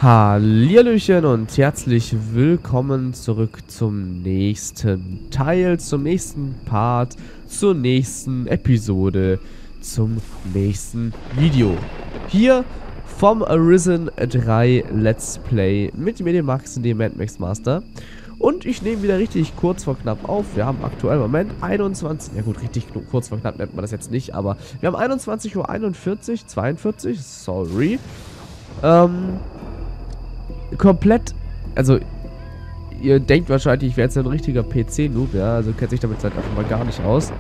Hallihallöchen und herzlich willkommen zurück zum nächsten Teil, zum nächsten Part, zur nächsten Episode, zum nächsten Video. Hier vom Arisen 3 Let's Play mit mir, dem Max und dem Mad Max Master. Und ich nehme wieder richtig kurz vor knapp auf. Wir haben aktuell im Moment 21, ja gut, richtig kurz vor knapp nennt man das jetzt nicht, aber wir haben 21:41 Uhr, 42, sorry. Komplett, also ihr denkt wahrscheinlich, ich wäre jetzt ein richtiger PC-Noob, ja, also kennt sich damit halt einfach mal gar nicht aus.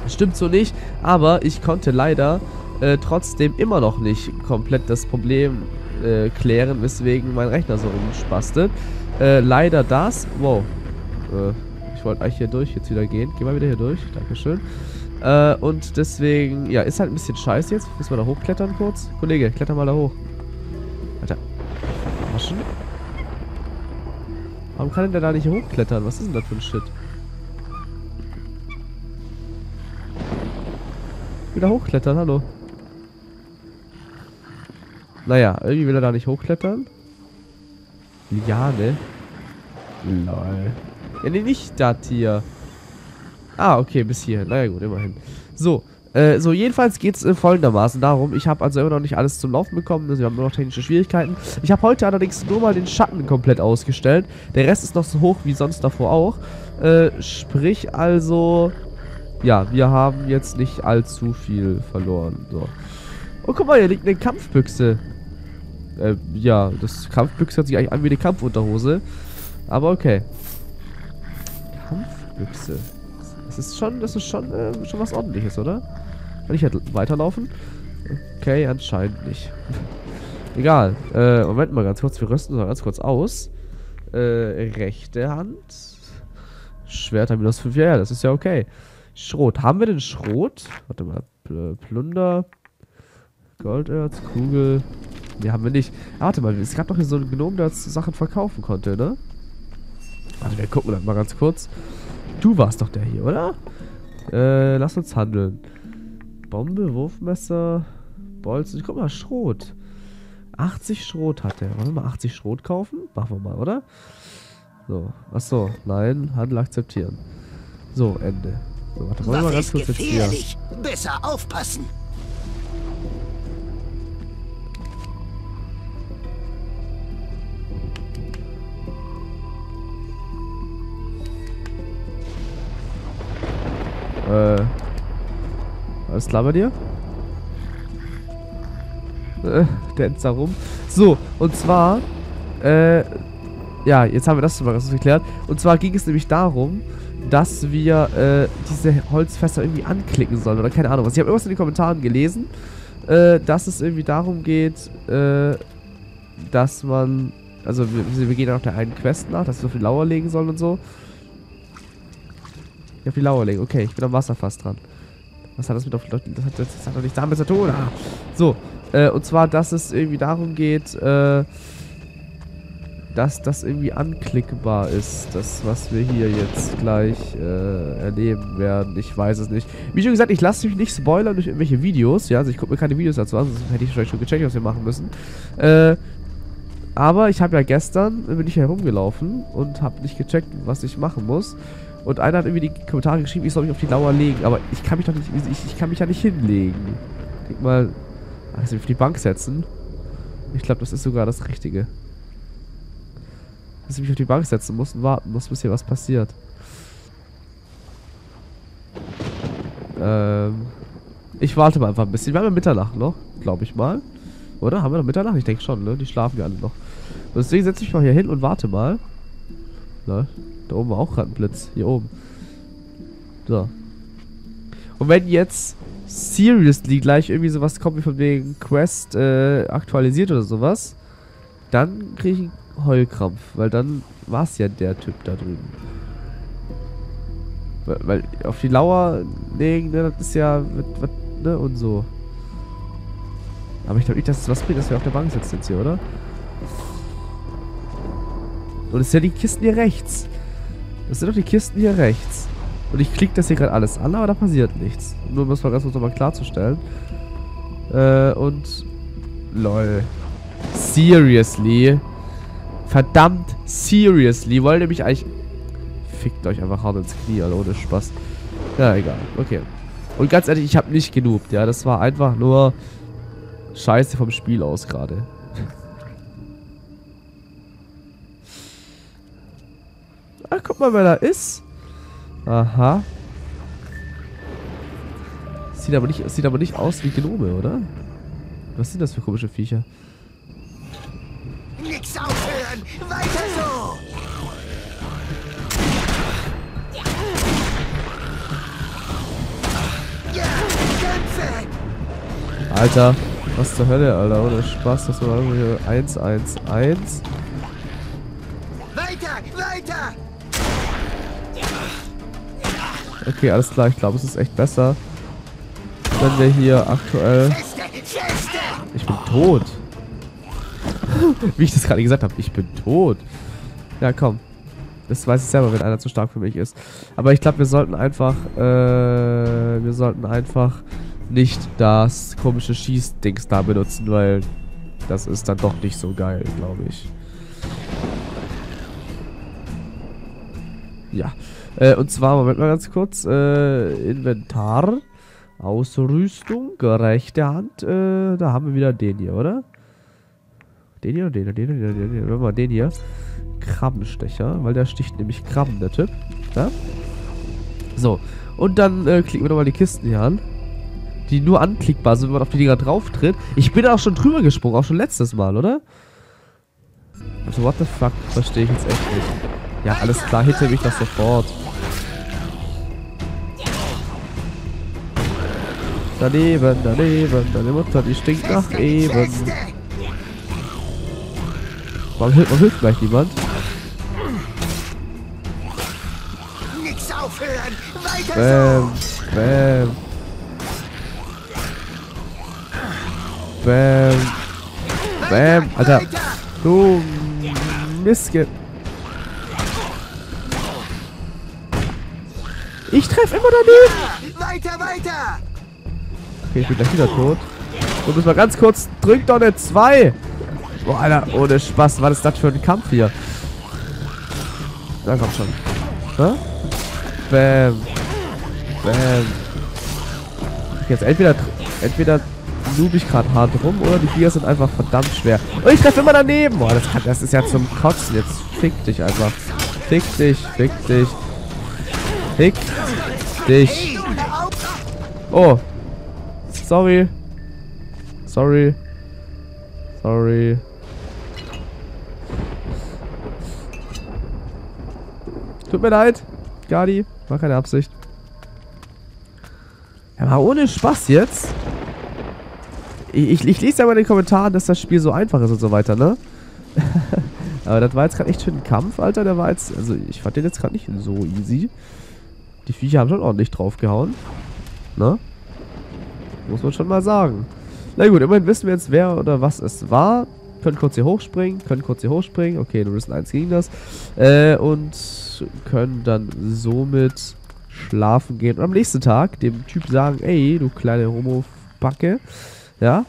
Stimmt so nicht, aber ich konnte leider trotzdem immer noch nicht komplett das Problem klären, weswegen mein Rechner so rumspastet. Leider das, wow, ich wollte eigentlich hier durch jetzt wieder gehen, geh mal wieder hier durch, dankeschön. Und deswegen, ja, ist halt ein bisschen scheiße jetzt, müssen wir da hochklettern kurz. Kollege, kletter mal da hoch. Alter. Waschen? Warum kann denn der da nicht hochklettern? Was ist denn das für ein Shit? Wieder hochklettern, hallo. Naja, irgendwie will er da nicht hochklettern. Liane. Lol. Ja, nee, nicht das hier. Ah, okay, bis hierhin. Naja, gut, immerhin. So. So, jedenfalls geht es folgendermaßen darum. Ich habe also immer noch nicht alles zum Laufen bekommen. Also wir haben nur noch technische Schwierigkeiten. Ich habe heute allerdings nur mal den Schatten komplett ausgestellt. Der Rest ist noch so hoch wie sonst davor auch. Sprich also, ja, wir haben jetzt nicht allzu viel verloren. So. Oh, guck mal, hier liegt eine Kampfbüchse. Ja, das Kampfbüchse hört sich eigentlich an wie eine Kampfunterhose. Aber okay. Kampfbüchse. Das ist schon was Ordentliches, oder? Kann ich halt weiterlaufen? Okay, anscheinend nicht. Egal. Moment mal ganz kurz. Wir rüsten uns mal ganz kurz aus. Rechte Hand. Schwerter -5. Ja, das ist ja okay. Schrot. Haben wir denn Schrot? Warte mal. Plunder. Golderz. Kugel. Nee, haben wir nicht. Ah, warte mal. Es gab doch hier so einen Gnom, der uns Sachen verkaufen konnte, ne? Warte, wir gucken dann mal ganz kurz. Du warst doch der hier, oder? Lass uns handeln. Bombe, Wurfmesser, Bolzen. Guck mal, Schrot. 80 Schrot hat er. Wollen wir mal 80 Schrot kaufen? Machen wir mal, oder? So. Achso. Nein. Handel akzeptieren. So, Ende. So, warte, wollen wir mal ganz kurz jetzt hier. Besser aufpassen. Alles klar bei dir? Der ist da rum. So, und zwar, ja, jetzt haben wir das schon mal ganz geklärt. Und zwar ging es nämlich darum, dass wir diese Holzfässer irgendwie anklicken sollen. Oder keine Ahnung was. Ich habe irgendwas in den Kommentaren gelesen, dass es irgendwie darum geht, dass man, also wir gehen auf der einen Quest nach, dass wir auf die Lauer legen sollen und so. Ich auf die Lauer legen. Okay, ich bin am Wasserfass dran. Was hat das mit auf... Das hat doch nichts damit zu tun. Ah. So, und zwar, dass es irgendwie darum geht, dass das irgendwie anklickbar ist. Das, was wir hier jetzt gleich erleben werden. Ich weiß es nicht. Wie schon gesagt, ich lasse mich nicht spoilern durch irgendwelche Videos. Ja, also ich gucke mir keine Videos dazu an, sonst hätte ich wahrscheinlich schon gecheckt, was wir machen müssen. Aber ich habe ja gestern, bin ich herumgelaufen und habe nicht gecheckt, was ich machen muss. Und einer hat irgendwie die Kommentare geschrieben, ich soll mich auf die Lauer legen. Aber ich kann mich doch nicht, ich kann mich ja nicht hinlegen. Ich denk mal, also auf die Bank setzen. Ich glaube, das ist sogar das Richtige. Dass ich mich auf die Bank setzen muss und warten muss, bis hier was passiert. Ich warte mal einfach ein bisschen. Wir haben ja Mitternacht noch, glaube ich mal. Oder? Haben wir noch Mitternacht? Ich denke schon, ne? Die schlafen ja alle noch. Und deswegen setze ich mich mal hier hin und warte mal. Ne? Da oben war auch gerade ein Blitz. Hier oben. So. Und wenn jetzt seriously gleich irgendwie sowas kommt wie von wegen Quest aktualisiert oder sowas, dann kriege ich einen Heulkrampf. Weil dann war es ja der Typ da drüben. Weil auf die Lauer legen, ne, das ist ja, ne, und so. Aber ich glaube nicht, dass es was bringt, dass wir auf der Bank sitzen jetzt hier, oder? Und es sind ja die Kisten hier rechts. Das sind doch die Kisten hier rechts. Und ich klicke das hier gerade alles an, aber da passiert nichts. Nur um das mal ganz kurz nochmal klarzustellen. Und... LOL. Seriously? Verdammt, seriously? Wollt ihr mich eigentlich... Fickt euch einfach hart ins Knie, Alter, ohne Spaß. Ja, egal. Okay. Und ganz ehrlich, ich habe nicht genug. Ja, das war einfach nur Scheiße vom Spiel aus gerade. Ach, guck mal, wer da ist. Aha. Sieht aber nicht aus wie Gnome, oder? Was sind das für komische Viecher? Nix aufhören! Weiter so! Ja, kämpfe! Alter, was zur Hölle, Alter, ohne Spaß, das war irgendwie 1-1-1. Weiter, weiter! Okay, alles klar, ich glaube, es ist echt besser, wenn wir hier aktuell... Feste, feste! Ich bin tot. Wie ich das gerade gesagt habe, ich bin tot. Ja, komm. Das weiß ich selber, wenn einer zu stark für mich ist. Aber ich glaube, wir sollten einfach nicht das komische Schießdings da benutzen, weil das ist dann doch nicht so geil, glaube ich. Ja. Und zwar, Moment mal ganz kurz, Inventar, Ausrüstung, rechte Hand, da haben wir wieder den hier, oder? Den hier, den hier, den hier. Krabbenstecher, weil der sticht nämlich Krabben, der Typ. Ja? So, und dann klicken wir nochmal die Kisten hier an, die nur anklickbar sind, wenn man auf die Dinger drauf tritt. Ich bin auch schon drüber gesprungen, auch schon letztes Mal, oder? Also, what the fuck, verstehe ich jetzt echt nicht. Ja, alles klar, hitte mich das sofort. Daneben, deine Mutter, die stinkt nach eben. Warum hilft gleich niemand? Nix aufhören! Weiter so! Bam. Bam. Bam. Alter. Du Mistke. Ich treffe immer daneben. Weiter, weiter! Okay, ich bin gleich wieder tot. Und müssen wir ganz kurz. Drück doch eine 2. Boah, Alter, ohne Spaß. Was ist das für ein Kampf hier? Na komm schon. Hä? Bam. Bam. Jetzt entweder noob ich gerade hart rum oder die Viecher sind einfach verdammt schwer. Und ich treffe immer daneben. Boah, das ist ja zum Kotzen. Jetzt fick dich einfach. Fick dich, fick dich. Fick dich. Oh. Sorry. Sorry. Sorry. Tut mir leid. Gadi. War keine Absicht. Ja, mal ohne Spaß jetzt. Ich lese ja mal in den Kommentaren, dass das Spiel so einfach ist und so weiter, ne? Aber das war jetzt gerade echt schön ein Kampf, Alter. Der war jetzt, also ich fand den jetzt gerade nicht so easy. Die Viecher haben schon ordentlich draufgehauen. Ne? Muss man schon mal sagen. Na gut, immerhin wissen wir jetzt, wer oder was es war. Können kurz hier hochspringen. Okay, nur wissen 1 gegen das. Und können dann somit schlafen gehen. Und am nächsten Tag dem Typ sagen, ey, du kleine Homo-Backe. Ja.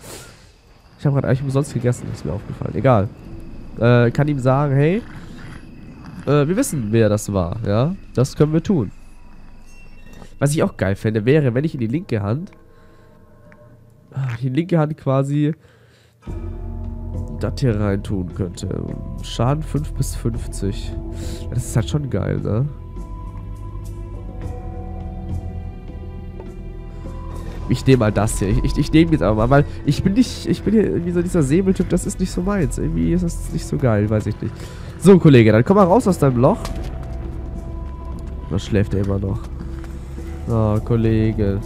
Ich habe gerade eigentlich umsonst gegessen, ist mir aufgefallen. Egal. Kann ihm sagen, hey, wir wissen, wer das war. Ja, das können wir tun. Was ich auch geil fände, wäre, wenn ich in die linke Hand quasi das hier rein tun könnte. Schaden 5 bis 50. Das ist halt schon geil, ne? Ich nehme mal das hier. Ich nehme jetzt aber mal, weil ich bin hier irgendwie so dieser Säbeltyp, das ist nicht so meins. Irgendwie ist das nicht so geil, weiß ich nicht. So, Kollege, dann komm mal raus aus deinem Loch. Was schläft er immer noch? Oh, Kollege.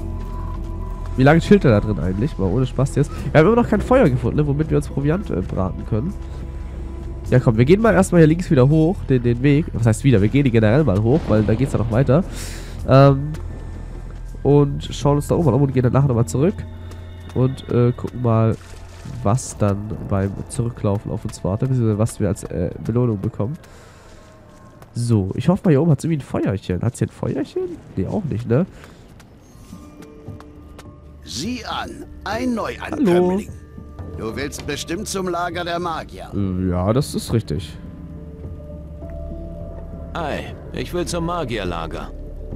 Wie lange chillt er da drin eigentlich? Mal ohne Spaß jetzt. Wir haben immer noch kein Feuer gefunden, ne, womit wir uns Proviant braten können. Ja, komm, wir gehen mal erstmal hier links wieder hoch, den Weg. Was heißt wieder? Wir gehen die generell mal hoch, weil da geht's ja noch weiter. Und schauen uns da oben um und gehen dann nachher nochmal zurück. Und gucken mal, was dann beim Zurücklaufen auf uns wartet, beziehungsweise was wir als Belohnung bekommen. So, ich hoffe mal, hier oben hat es irgendwie ein Feuerchen. Hat es hier ein Feuerchen? Nee, auch nicht, ne? Sieh an, ein Neuankömmling. Du willst bestimmt zum Lager der Magier. Ja, das ist richtig. Ei, ich will zum Magierlager.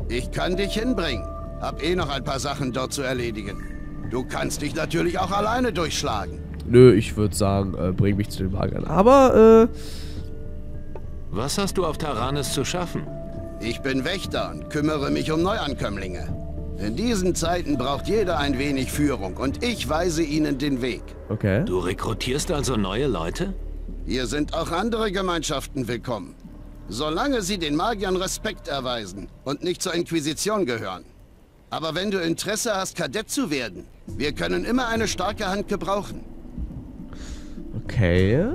Ich kann dich hinbringen. Hab eh noch ein paar Sachen dort zu erledigen. Du kannst dich natürlich auch alleine durchschlagen. Nö, ich würde sagen, bring mich zu den Magiern. Aber, Was hast du auf Taranis zu schaffen? Ich bin Wächter und kümmere mich um Neuankömmlinge. In diesen Zeiten braucht jeder ein wenig Führung und ich weise ihnen den Weg. okay. Du rekrutierst also neue Leute? Hier sind auch andere Gemeinschaften willkommen. Solange sie den Magiern Respekt erweisen und nicht zur Inquisition gehören. Aber wenn du Interesse hast, Kadett zu werden, wir können immer eine starke Hand gebrauchen. Okay.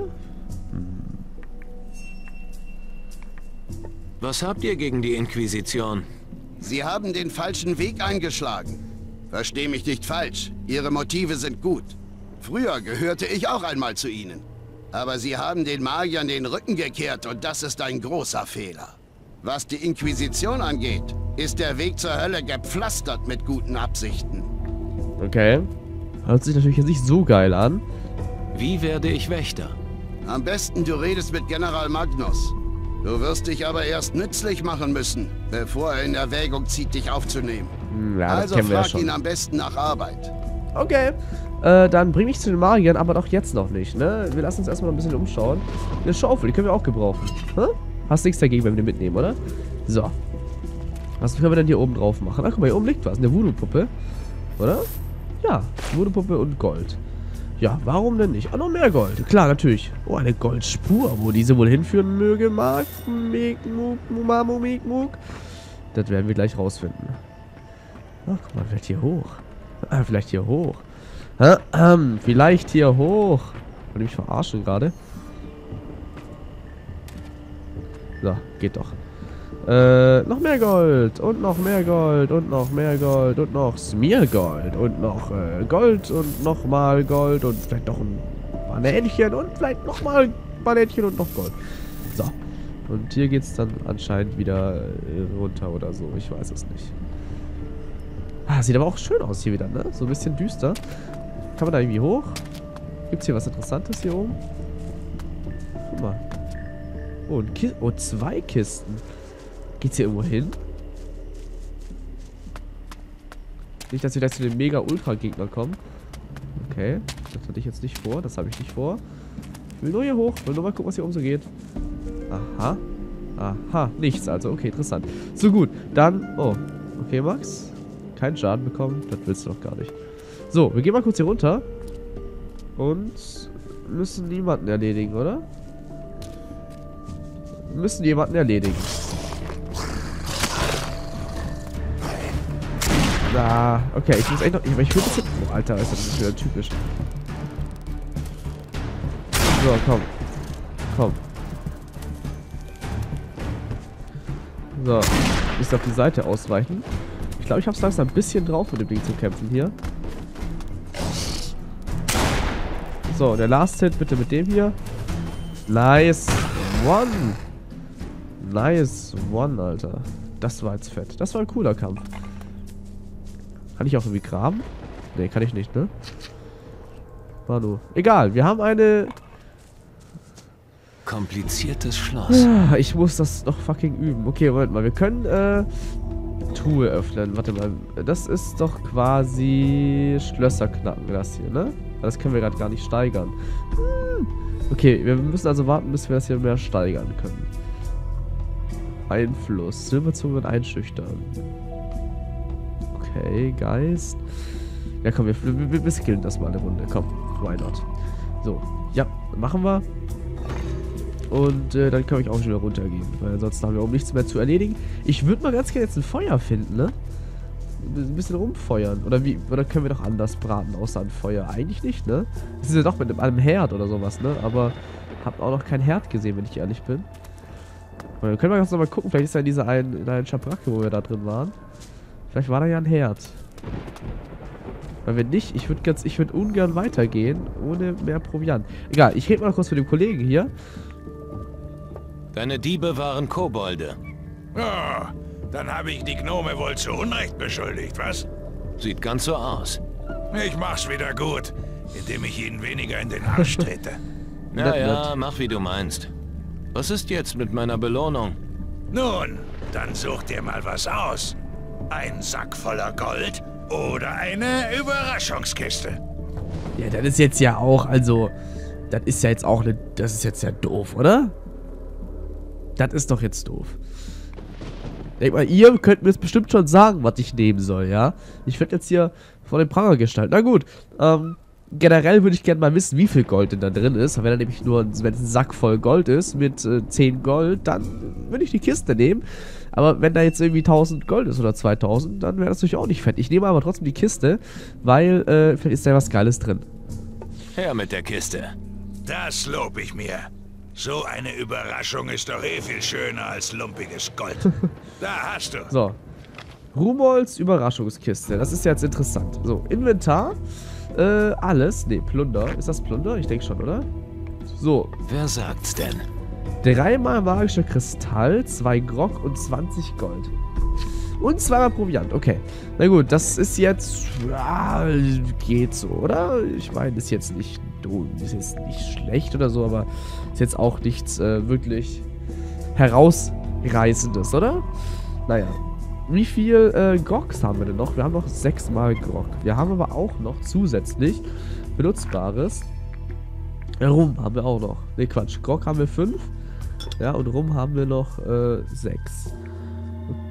Was habt ihr gegen die Inquisition? Sie haben den falschen Weg eingeschlagen. Versteh mich nicht falsch, ihre Motive sind gut. Früher gehörte ich auch einmal zu ihnen. Aber sie haben den Magiern den Rücken gekehrt und das ist ein großer Fehler. Was die Inquisition angeht, ist der Weg zur Hölle gepflastert mit guten Absichten. Okay. Hört sich natürlich jetzt nicht so geil an. Wie werde ich Wächter? Am besten du redest mit General Magnus. Du wirst dich aber erst nützlich machen müssen, bevor er in Erwägung zieht, dich aufzunehmen. Ja, das Also kennen wir ja frag schon. ihn am besten nach Arbeit. Okay. Dann bring mich zu den Magiern, aber doch jetzt noch nicht, ne? Wir lassen uns erstmal noch ein bisschen umschauen. Eine Schaufel, die können wir auch gebrauchen. Hä? Hast nichts dagegen, wenn wir die mitnehmen, oder? So. Was können wir denn hier oben drauf machen? Ach, guck mal, hier oben liegt was. Eine Voodoo-Puppe. Oder? Ja, Voodoo-Puppe und Gold. Ja, warum denn nicht? Ah, noch mehr Gold. Klar, natürlich. Oh, eine Goldspur. Wo diese wohl hinführen möge, mag. Das werden wir gleich rausfinden. Ach, guck mal, vielleicht hier hoch. Ah, vielleicht hier hoch. Vielleicht hier hoch. Wollte mich verarschen gerade. So, geht doch. Noch mehr Gold. Und noch mehr Gold. Und noch mehr Gold. Und noch Smeargold. Und noch Gold. Und nochmal Gold. Und vielleicht noch ein Banänchen. Und vielleicht nochmal Banänchen und noch Gold. So. Und hier geht's dann anscheinend wieder runter oder so. Ich weiß es nicht. Ah, sieht aber auch schön aus hier wieder, ne? So ein bisschen düster. Kann man da irgendwie hoch? Gibt's hier was Interessantes hier oben? Guck mal. Oh, oh, 2 Kisten. Geht's hier irgendwo hin? Nicht, dass wir gleich zu den Mega-Ultra-Gegner kommen. Okay. Das hatte ich jetzt nicht vor. Das habe ich nicht vor. Ich will nur hier hoch. Ich will nur mal gucken, was hier oben so geht. Aha. Aha. Nichts also. Okay, interessant. So, gut. Dann... Oh. Okay, Max. Keinen Schaden bekommen. Das willst du doch gar nicht. So, wir gehen mal kurz hier runter. Und müssen niemanden erledigen, oder? Wir müssen jemanden erledigen. Na, okay, ich muss echt noch... Ich will das jetzt... Oh, Alter, ist das wieder typisch. So, komm. Komm. So, ich muss auf die Seite ausweichen. Ich glaube, ich habe es langsam ein bisschen drauf, mit dem Ding zu kämpfen hier. So, der Last Hit bitte mit dem hier. Nice one. Nice one, Alter. Das war jetzt fett. Das war ein cooler Kampf. Kann ich auch irgendwie graben? Ne, kann ich nicht, ne? Manu. Egal, wir haben eine... Kompliziertes Schloss. Ja, ich muss das noch fucking üben. Okay, Moment mal. Wir können, Truhe öffnen. Warte mal. Das ist doch quasi Schlösser knacken, das hier, ne? Das können wir gerade gar nicht steigern. Okay, wir müssen also warten, bis wir das hier mehr steigern können. Einfluss. Silberzunge und einschüchtern. Okay, Geist. Ja, komm, wir skillen das mal eine Runde. Komm, why not? So, ja, machen wir. Und dann kann ich auch schon wieder runtergehen. Weil ansonsten haben wir auch nichts mehr zu erledigen. Ich würde mal ganz gerne jetzt ein Feuer finden, ne? Ein bisschen rumfeuern. Oder wie? Oder können wir doch anders braten, außer ein Feuer? Eigentlich nicht, ne? Das ist ja doch mit einem Herd oder sowas, ne? Aber hab auch noch kein Herd gesehen, wenn ich ehrlich bin. Und dann können wir jetzt noch mal gucken. Vielleicht ist ja in dieser einen Schabracke, wo wir da drin waren. Vielleicht war da ja ein Herd. Weil wenn nicht, ich würde ungern weitergehen, ohne mehr Proviant. Egal, ich rede mal kurz mit dem Kollegen hier. Deine Diebe waren Kobolde. Ja, dann habe ich die Gnome wohl zu Unrecht beschuldigt, was? Sieht ganz so aus. Ich mach's wieder gut. indem ich Ihnen weniger in den Arsch trete. Ja, mach wie du meinst. Was ist jetzt mit meiner Belohnung? Nun, dann such dir mal was aus. Ein Sack voller Gold oder eine Überraschungskiste. Ja, das ist jetzt ja auch, also, das ist ja jetzt auch eine, das ist jetzt ja doof, oder? Das ist doch jetzt doof. Denk mal, ihr könnt mir jetzt bestimmt schon sagen, was ich nehmen soll, ja? Ich werde jetzt hier vor den Pranger gestalten. Na gut, generell würde ich gerne mal wissen, wie viel Gold denn da drin ist. Wenn da nämlich nur, wenn es ein Sack voll Gold ist, mit 10 Gold, dann würde ich die Kiste nehmen. Aber wenn da jetzt irgendwie 1000 Gold ist oder 2000, dann wäre das natürlich auch nicht fett. Ich nehme aber trotzdem die Kiste, weil vielleicht ist da was Geiles drin. Her mit der Kiste. Das lob ich mir. So eine Überraschung ist doch eh viel schöner als lumpiges Gold. Da hast du. So. Rumolds Überraschungskiste. Das ist jetzt interessant. So, Inventar. Alles. Ne, Plunder. Ist das Plunder? Ich denke schon, oder? So. Wer sagt's denn? 3-mal magischer Kristall, 2 Grog und 20 Gold. Und 2-mal Proviant. Okay. Na gut, das ist jetzt... Ja, geht so, oder? Ich meine, ist jetzt nicht schlecht oder so, aber ist jetzt auch nichts wirklich herausreißendes, oder? Naja. Wie viel Grogs haben wir denn noch? Wir haben noch 6-mal Grog. Wir haben aber auch noch zusätzlich benutzbares Rum haben wir auch noch. Ne, Quatsch. Grog haben wir 5. Ja, und Rum haben wir noch 6.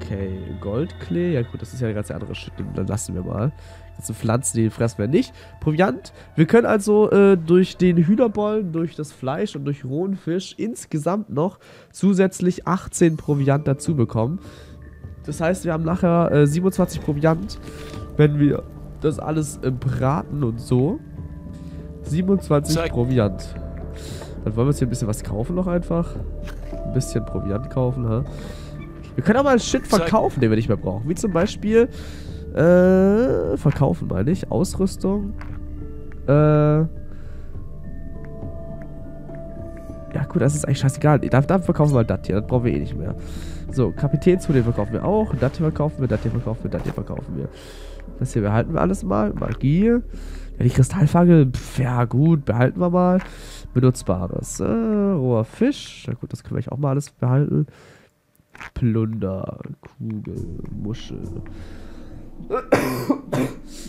Okay, Goldklee. Ja gut, das ist ja eine ganz andere Shit. Dann lassen wir mal. Das sind Pflanzen, die fressen wir nicht. Proviant. Wir können also durch den Hühnerbollen, durch das Fleisch und durch rohen Fisch insgesamt noch zusätzlich 18 Proviant dazu bekommen. Das heißt, wir haben nachher 27 Proviant, wenn wir das alles braten und so. 27 Proviant. Dann wollen wir uns hier ein bisschen was kaufen noch einfach. Ein bisschen Proviant kaufen, ha? Wir können auch mal Shit verkaufen, den wir nicht mehr brauchen. Wie zum Beispiel, verkaufen meine ich. Ausrüstung. Ja gut, das ist eigentlich scheißegal. Da verkaufen wir mal das hier. Das brauchen wir eh nicht mehr. So, Kapitänshut, den verkaufen wir auch. Das hier verkaufen wir, das hier verkaufen wir, das hier verkaufen wir. Das hier behalten wir alles mal. Magie. Ja, die Kristallfangel, ja gut, behalten wir mal. Benutzbares. Roher Fisch. Ja gut, das können wir eigentlich auch mal alles behalten. Plunder, Kugel, Muschel.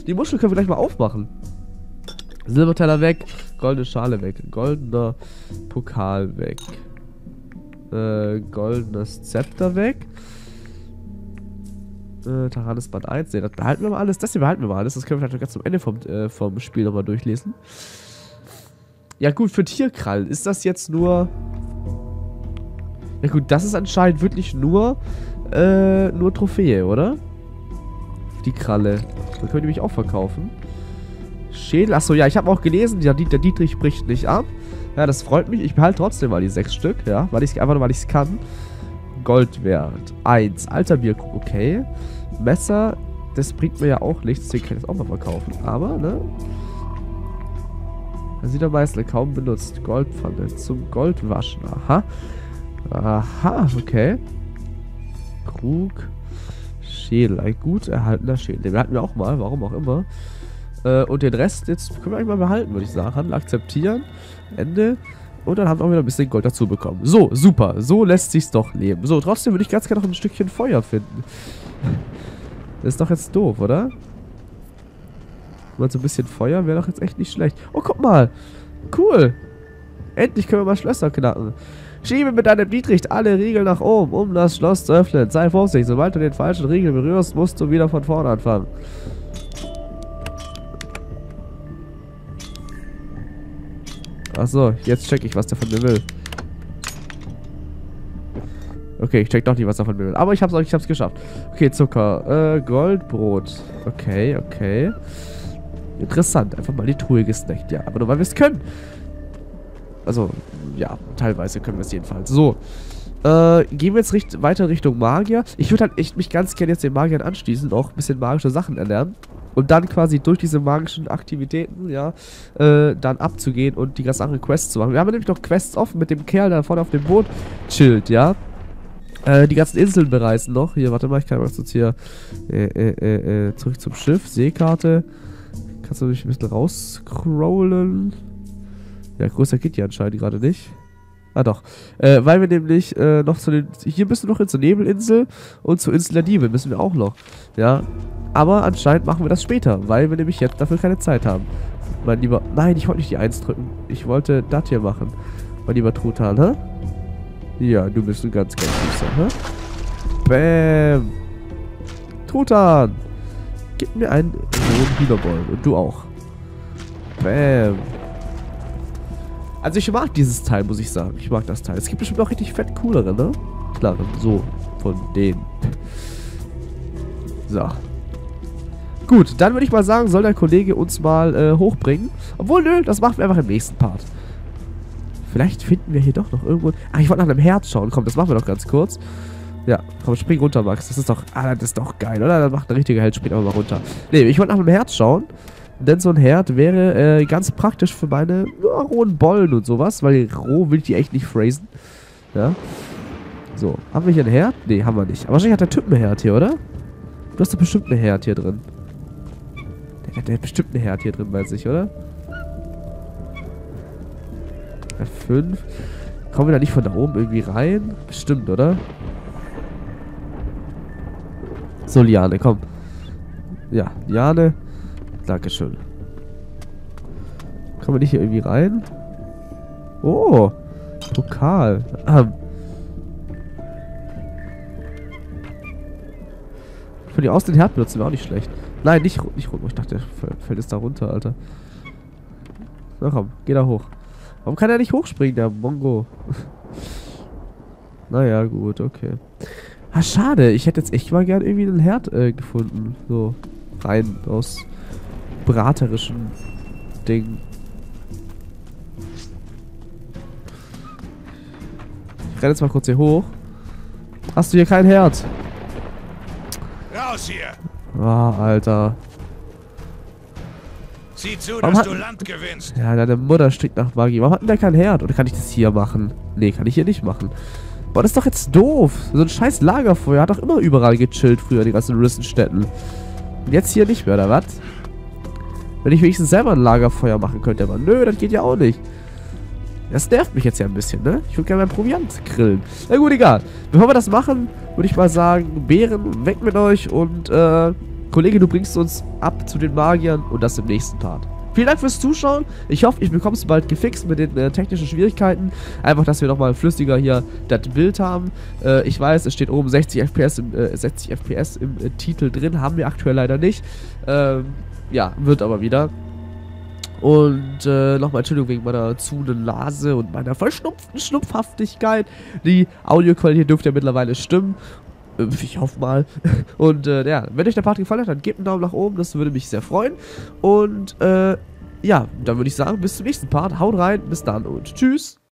Die Muschel können wir gleich mal aufmachen. Silberteller weg, goldene Schale weg, goldener Pokal weg, goldenes Zepter weg, Taranis Band 1, ne, das behalten wir mal alles, das hier behalten wir mal alles, das können wir vielleicht noch ganz zum Ende vom Spiel nochmal durchlesen. Ja gut, für Tierkrallen ist das jetzt nur... Ja gut, das ist anscheinend wirklich nur Trophäe, oder? Die Kralle. Dann können wir nämlich auch verkaufen. Schädel, achso, ja, ich habe auch gelesen, der Dietrich bricht nicht ab. Ja, das freut mich. Ich behalte trotzdem mal die 6 Stück, ja, einfach nur, weil ich es kann. Goldwert 1. Alter Bierkrug, okay. Messer, das bringt mir ja auch nichts, deswegen kann ich das auch mal verkaufen. Aber, ne? Siedermeißel kaum benutzt. Goldpfanne zum Goldwaschen. Aha. Aha, okay. Krug. Schädel, ein gut erhaltener Schädel. Den behalten wir auch mal, warum auch immer. Und den Rest jetzt können wir eigentlich mal behalten, würde ich sagen. Handel akzeptieren. Ende. Und dann haben wir auch wieder ein bisschen Gold dazu bekommen. So, super. So lässt sich's doch leben. So, trotzdem würde ich ganz gerne noch ein Stückchen Feuer finden. Das ist doch jetzt doof, oder? Mal so ein bisschen Feuer wäre doch jetzt echt nicht schlecht. Oh, guck mal. Cool. Endlich können wir mal Schlösser knacken. Schiebe mit deinem Dietrich alle Riegel nach oben, um das Schloss zu öffnen. Sei vorsichtig, sobald du den falschen Riegel berührst, musst du wieder von vorne anfangen. Achso, jetzt check ich, was der von mir will. Okay, ich check doch nicht, was er von mir will. Aber ich hab's geschafft. Okay, Zucker. Goldbrot. Okay, okay. Interessant. Einfach mal die Truhe gesnackt. Ja, aber nur weil wir es können. Also, ja, teilweise können wir es jedenfalls. So. Gehen wir jetzt weiter Richtung Magier. Ich würde halt echt mich ganz gerne jetzt den Magiern anschließen, auch ein bisschen magische Sachen erlernen. Und dann quasi durch diese magischen Aktivitäten, ja, dann abzugehen und die ganz anderen Quests zu machen. Wir haben nämlich noch Quests offen mit dem Kerl, der vorne auf dem Boot chillt, ja. Die ganzen Inseln bereisen noch. Hier, warte mal, ich kann mal jetzt hier zurück zum Schiff, Seekarte. Kannst du mich ein bisschen rausscrollen? Ja, größer geht die anscheinend gerade nicht. Ah doch. Weil wir nämlich noch zu den... Hier müssen wir noch zur Nebelinsel und zur Insel der Diebe müssen wir auch noch. Ja. Aber anscheinend machen wir das später, weil wir nämlich jetzt dafür keine Zeit haben. Mein lieber... Nein, ich wollte nicht die 1 drücken. Ich wollte das hier machen. Mein lieber Truthahn, hä? Ja, du bist ein ganz süßer, hä? Bäm. Truthahn. Gib mir einen rohen Hühnerbollen. Und du auch. Bäm. Also ich mag dieses Teil, muss ich sagen. Ich mag das Teil. Es gibt bestimmt auch richtig fett coolere, ne? Klar, so. Von denen. So. Gut, dann würde ich mal sagen, soll der Kollege uns mal hochbringen. Obwohl, nö, das machen wir einfach im nächsten Part. Vielleicht finden wir hier doch noch irgendwo... Ach, ich wollte nach einem Herz schauen. Komm, das machen wir doch ganz kurz. Ja, komm, spring runter, Max. Das ist doch... Ah, das ist doch geil, oder? Dann macht ein richtiger Held, springt aber mal runter. Nee, ich wollte nach einem Herz schauen. Denn so ein Herd wäre ganz praktisch für meine rohen Bollen und sowas. Weil roh will ich die echt nicht phrasen. Ja. So, haben wir hier einen Herd? Nee, haben wir nicht. Aber wahrscheinlich hat der Typ einen Herd hier, oder? Du hast doch bestimmt einen Herd hier drin. Der hat bestimmt einen Herd hier drin bei sich, oder? F5. Kommen wir da nicht von da oben irgendwie rein? Bestimmt, oder? So, Liane, komm. Ja, Liane. Dankeschön. Kommen wir nicht hier irgendwie rein? Oh. Pokal. Von hier aus den Herd benutzen wir auch nicht schlecht. Nein, nicht runter. Ich dachte, der fällt jetzt da runter, Alter. Na komm, geh da hoch. Warum kann er nicht hochspringen, der Mongo? Naja, gut, okay. Ah, schade. Ich hätte jetzt echt mal gern irgendwie einen Herd gefunden. So, rein aus braterischen Dingen. Ich renne jetzt mal kurz hier hoch. Hast du hier kein Herd? Raus hier! Ah, Alter. Sieh zu, dass du Land gewinnst. Ja, deine Mutter strickt nach Magie. Warum hat denn der kein Herd? Oder kann ich das hier machen? Nee, kann ich hier nicht machen. Boah, das ist doch jetzt doof. So ein scheiß Lagerfeuer hat doch immer überall gechillt früher, die ganzen Ristenstädten. Und jetzt hier nicht mehr, oder was? Wenn ich wenigstens selber ein Lagerfeuer machen könnte, aber nö, das geht ja auch nicht. Das nervt mich jetzt ja ein bisschen, ne? Ich würde gerne meinen Proviant grillen. Na gut, egal. Bevor wir das machen, würde ich mal sagen, Bären, weg mit euch und, Kollege, du bringst uns ab zu den Magiern und das im nächsten Part. Vielen Dank fürs Zuschauen. Ich hoffe, ich bekomme es bald gefixt mit den technischen Schwierigkeiten. Einfach, dass wir nochmal flüssiger hier das Bild haben. Ich weiß, es steht oben 60 FPS im Titel drin. Haben wir aktuell leider nicht. Ja, wird aber wieder. Und nochmal Entschuldigung wegen meiner zunen Nase und meiner verschnupften Schnupfhaftigkeit. Die Audioqualität dürfte ja mittlerweile stimmen. Ich hoffe mal. Und ja, wenn euch der Part gefallen hat, dann gebt einen Daumen nach oben. Das würde mich sehr freuen. Und ja, dann würde ich sagen, bis zum nächsten Part. Haut rein, bis dann und tschüss.